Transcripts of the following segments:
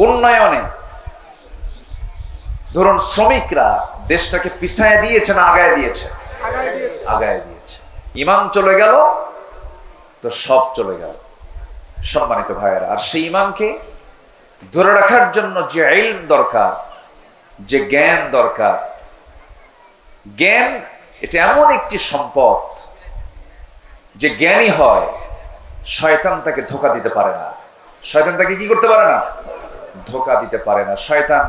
উন্নয়নে ধরুন শ্রমিকরা দেশটাকে পিছায় দিয়েছে না আগায় দিয়েছে? আগায় দিয়েছে। ইমান চলে গেল তো সব চলে গেল। সম্মানিত ভাইয়েরা, আর সেই ইমানকে ধরে রাখার জন্য যে ইলম দরকার, যে জ্ঞান দরকার, জ্ঞান এটা এমন একটি সম্পদ যে জ্ঞানী হয় শয়তান তাকে ধোঁকা দিতে পারে না। শয়তান তাকে কি করতে পারে না? ধোঁকা দিতে পারে না। শয়তান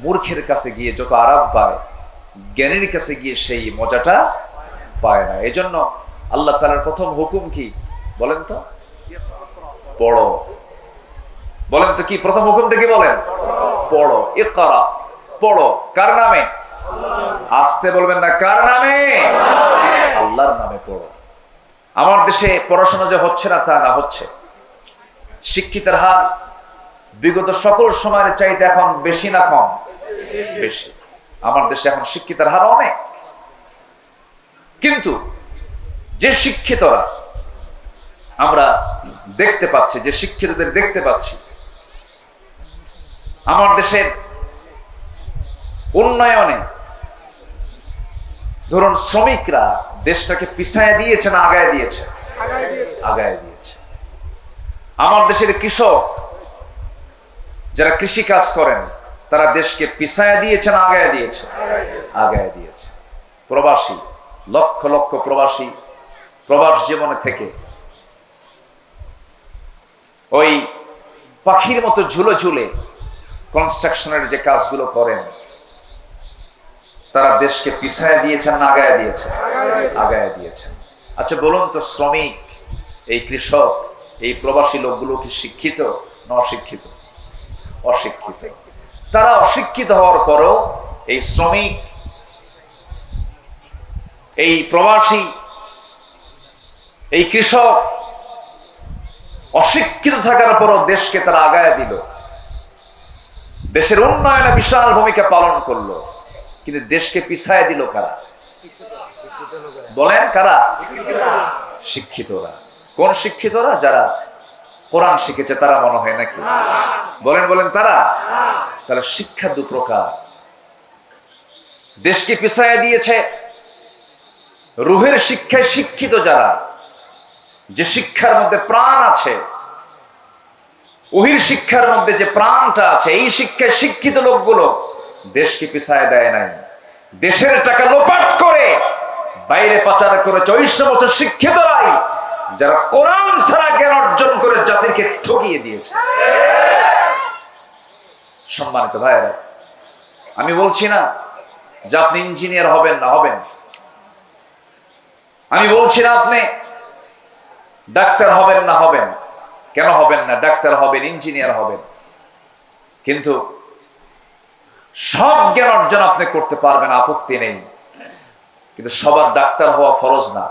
মূর্খের কাছে গিয়ে যত আরাম পায়, জ্ঞানীর কাছে গিয়ে সেই মজাটা পায় না। এজন্য আল্লাহ তাআলার প্রথম হুকুম কি বলেন তো? পড়ো। বলেন তো কি প্রথম হুকুমটা কি বলেন? পড়ো। ইকরা, পড়ো। কার নামে? আসতে বলবেন না, কার নামে? আল্লাহর নামে পড়ো। আমার দেশে পড়াশোনা যে হচ্ছে না তা না, হচ্ছে। শিক্ষিতের হার বিগত সকল সময়ের চাইতে এখন বেশি না কম? বেশি। আমার দেশে এখন শিক্ষিতের হার অনেক, কিন্তু যে শিক্ষিতরা আমরা দেখতে পাচ্ছি, যে শিক্ষিতদের দেখতে পাচ্ছি, আমার দেশের উন্নয়নে ধরুন শ্রমিকরা দেশটাকে পিছায় দিয়েছে না আগায় দিয়েছে? আগায় দিয়েছে। আমার দেশের কৃষক যারা কৃষি কাজ করেন তারা দেশকে পিছায় দিয়েছে না আগায় দিয়েছে? আগায় দিয়েছে। প্রবাসী, লক্ষ লক্ষ প্রবাসী প্রবাস জীবনে থেকে ওই পাখির মতো ঝুলে ঝুলে কনস্ট্রাকশনের যে কাজগুলো করেন, তারা দেশকে পিছায় দিয়েছেন না আগায় দিয়েছেন? আগায় দিয়েছেন। আচ্ছা বলুন তো, শ্রমিক, এই কৃষক, এই প্রবাসী লোকগুলো কি শিক্ষিত না অশিক্ষিত? অশিক্ষিত। তারা অশিক্ষিত হওয়ার পরও এই শ্রমিক, এই প্রবাসী, এই কৃষক অশিক্ষিত থাকার পরও দেশকে তারা আগায় দিল, দেশের উন্নয়নে বিশাল ভূমিকা পালন করলো। কিন্তু দেশকে পিছায় দিল কারা? বলেন কারা? শিক্ষিতরা। কোন শিক্ষিতরা? যারা কোরআন শিখেছে তারা মনে হয় নাকি? বলেন বলেন তারা। তাহলে শিক্ষা দু প্রকার। দেশকে পিছায় দিয়েছে রুহের শিক্ষায় শিক্ষিত যারা, যে শিক্ষার মধ্যে প্রাণ আছে, ওহির শিক্ষার মধ্যে যে প্রাণটা আছে, এই শিক্ষায় শিক্ষিত লোকগুলো দেশকে পিছায় দেয় নাই। দেশের টাকা লোপাট করে বাইরে পাচার করে 24 বছর শিক্ষিতরাই যারা কোরআন ছাড়া জ্ঞান অর্জন করে জাতিকে ঠকিয়ে দিয়েছে। সম্মানিত ভাইয়েরা, আমি বলছি না যে আপনি ইঞ্জিনিয়ার হবেন না, হবেন। আমি বলছি না আপনি ডাক্তার হবেন না, হবেন। কেন হবেন না? ডাক্তার হবেন, ইঞ্জিনিয়ার হবেন। কিন্তু সব জ্ঞান অর্জন আপনি করতে পারবেন, আপত্তি নেই। কিন্তু সবার ডাক্তার হওয়া ফরজ না,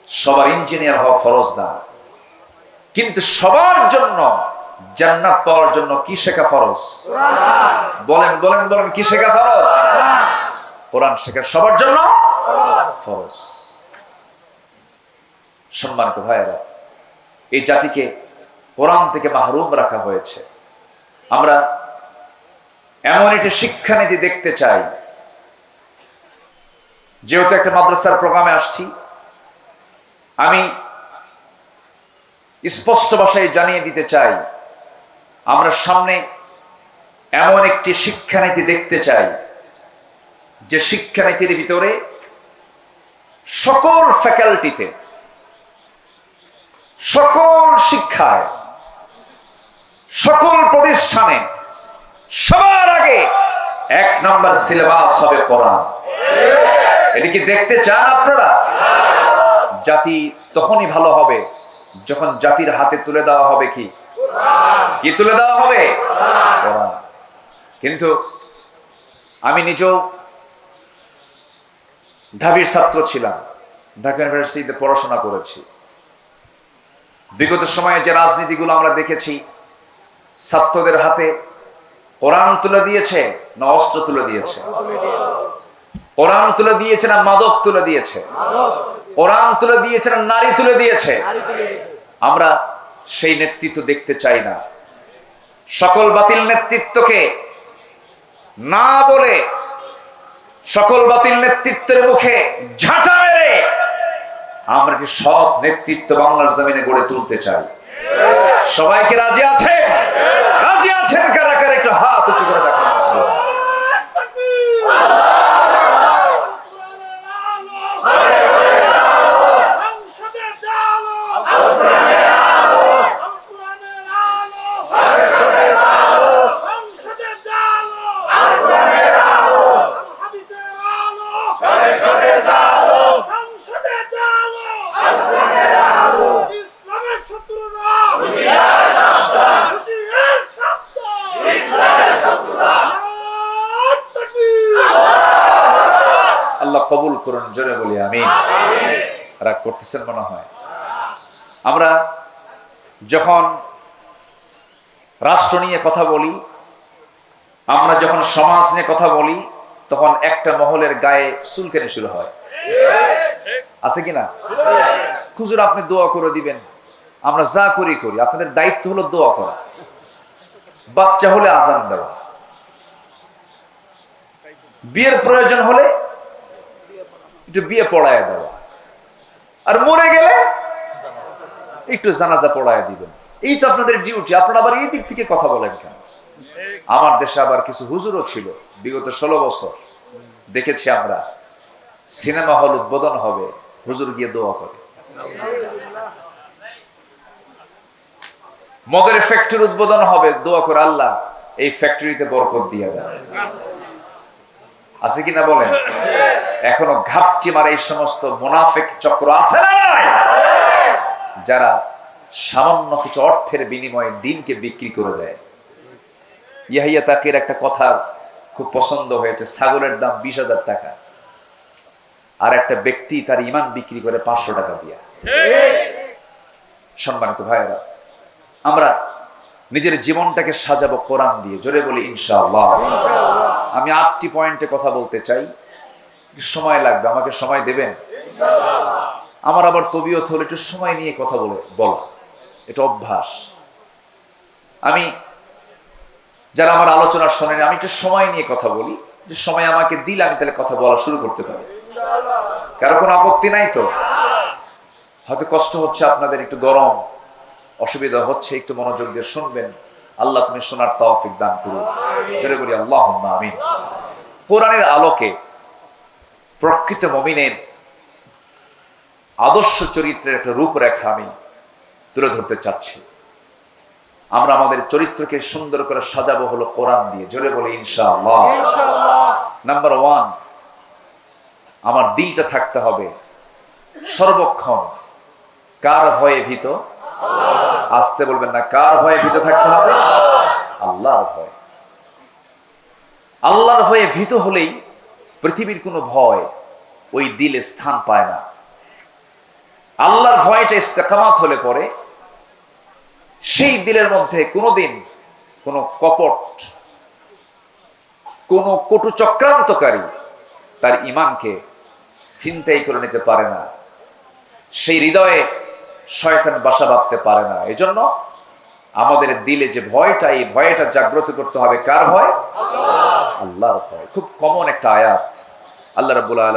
সবার ইঞ্জিনিয়ার হওয়া ফরজ না। কিন্তু সবার জন্য জান্নাত পাওয়ার জন্য কি শেখা ফরজ? বলেন বলেন বলেন, কি শেখা ফরজ? কোরআন শেখা সবার জন্য ফরজ। সম্মানিত ভাইয়েরা, এই জাতিকে কোরআন থেকে মাহরুম রাখা হয়েছে। আমরা এমন একটি শিক্ষানীতি দেখতে চাই। যেহেতু একটা মাদ্রাসার প্রোগ্রামে আসছি, আমি স্পষ্ট ভাষায় জানিয়ে দিতে চাই, আমরা সামনে এমন একটি শিক্ষানীতি দেখতে চাই যে শিক্ষানীতির ভিতরে সকল ফ্যাকাল্টিতে, সকল শিক্ষায়, সকল প্রতিষ্ঠানে সবার আগে 1 নম্বর সিলেবাস হবে কোরআন। এটা কি দেখতে চান আপনারা? জাতি তখনই ভালো হবে যখন জাতির হাতে তুলে দেওয়া হবে কি? কি তুলে দেওয়া হবে? কোরআন। কিন্তু আমি নিজেও ঢাবির ছাত্র ছিলাম, ঢাকা ইউনিভার্সিটিতে পড়াশোনা করেছি। বিগত সময়ে যে রাজনীতিগুলো আমরা দেখেছি, ছাত্রদের হাতে কোরআন তুলে দিয়েছে না অস্ত্র তুলে দিয়েছে? কোরআন তুলে দিয়েছে না মাদক তুলে দিয়েছে? কোরআন তুলে দিয়েছে না নারী তুলে দিয়েছে? আমরা সেই নেতৃত্ব দেখতে চাই না। সকল বাতিল নেতৃত্বকে না বলে, সকল বাতিল নেতৃত্বের মুখে ঝাঁটা মেরে আমরা কি সৎ নেতৃত্ব বাংলার জমিনে গড়ে তুলতে চাই। সবাইকে রাজি আছেন? রাজি আছেন কারা কারা? একটু হাত উঁচু করে দেখান। আল্লাহ কবুল করুন, জোরে বলি আমিন। রাগ করতেছেন মনে হয়। আমরা যখন রাষ্ট্র নিয়ে কথা বলি, আমরা যখন সমাজ নিয়ে কথা বলি, তখন একটা মহলের গায়ে চুলকানি শুরু হয়, আছে কিনা? হুজুর আপনি দোয়া করে দিবেন, আমরা যা করি করি, আপনাদের দায়িত্ব হলো দোয়া করা, বাচ্চা হলে আজান দেওয়া, বিয়ের প্রয়োজন হলে একটু বিয়ে পড়ায় দেওয়া, আর মরে গেলে একটু জানাজা পড়ায় দিবেন। এই তো আপনাদের ডিউটি। আপনারা আবার এই দিক থেকে কথা বলেন কেন? আমার দেশে আবার কিছু হুজুরও ছিল, বিগত 16 বছর দেখেছি আমরা, সিনেমা হল উদ্বোধন হবে, হুজুর গিয়ে দোয়া করে। মদের ফ্যাক্টরি উদ্বোধন হবে, দোয়া করে আল্লাহ এই ফ্যাক্টরিতে বরকত দিয়ে দেয়। আছে কিনা বলেন? এখনো ঘাপটি মারে এই সমস্ত মুনাফিক চক্র আছে না নাই? যারা সামান্য কিছু অর্থের বিনিময়ে দিনকে বিক্রি করে দেয়। ইয়াহিয়া তাকির একটা কথা খুব পছন্দ হয়েছে, ছাগলের দাম 20,000 টাকা, আর একটা ব্যক্তি তার ঈমান বিক্রি করে 500 টাকা দিয়া। সম্মানিত ভাইয়েরা, আমরা নিজের জীবনটাকে সাজাবো কোরআন দিয়ে, জোরে বলি ইনশাআল্লাহ। আমি 8টি পয়েন্টে কথা বলতে চাই, সময় লাগবে, আমাকে সময় দেবেন? আমার আবার তবিয়ত হলো একটু সময় নিয়ে কথা বলা, এটা অভ্যাস। আমি যারা আমার আলোচনা শোনেন, আমি একটু সময় নিয়ে কথা বলি, যে সময় আমাকে দিলে আমি তাহলে কথা বলা শুরু করতে পারি। কারো কোনো আপত্তি নাই তো? হয়তো কষ্ট হচ্ছে আপনাদের, একটু গরম, অসুবিধা হচ্ছে, একটু মনোযোগ দিয়ে শুনবেন। আল্লাহ তুমি শোনার তৌফিক দান করুন, জোরে বলি আল্লাহুম্মা আমিন। কোরআনের আলোকে প্রকৃত মুমিনের আদর্শ চরিত্রের একটা রূপরেখা আমি তুলে ধরতে চাচ্ছি। আমরা আমাদের চরিত্রকে সুন্দর করে সাজাবো হলো কোরআন দিয়ে, জোরে বলি ইনশাআল্লাহ। নাম্বার 1, আমার দিলটা থাকতে হবে সর্বক্ষণ কার ভয়ে ভীত? আসতে বলবেন না, কার ভয়ে ভীত থাকতে হবে? আল্লাহর ভয়। আল্লাহর ভয়ে ভীত হলেই পৃথিবীর কোনো ভয় ওই দিলে স্থান পায় না। আল্লাহর ভয়টা ইস্তেকামাত হলে পরে সেই দিলের মধ্যে কোনোদিন কোনো কপট, কোনো কটু চক্রান্তকারী তার ঈমানকে ছিনতাই করে নিতে পারে না, সেই হৃদয়ে শয়তান বাসা বাঁধতে পারে না। এজন্য আমাদের দিলে যে ভয়টা, এই ভয়টা জাগ্রত করতে হবে। কার ভয়? আল্লাহর ভয়। খুব কমন একটা আয়াত, আল্লাহ রাব্বুল আলামিন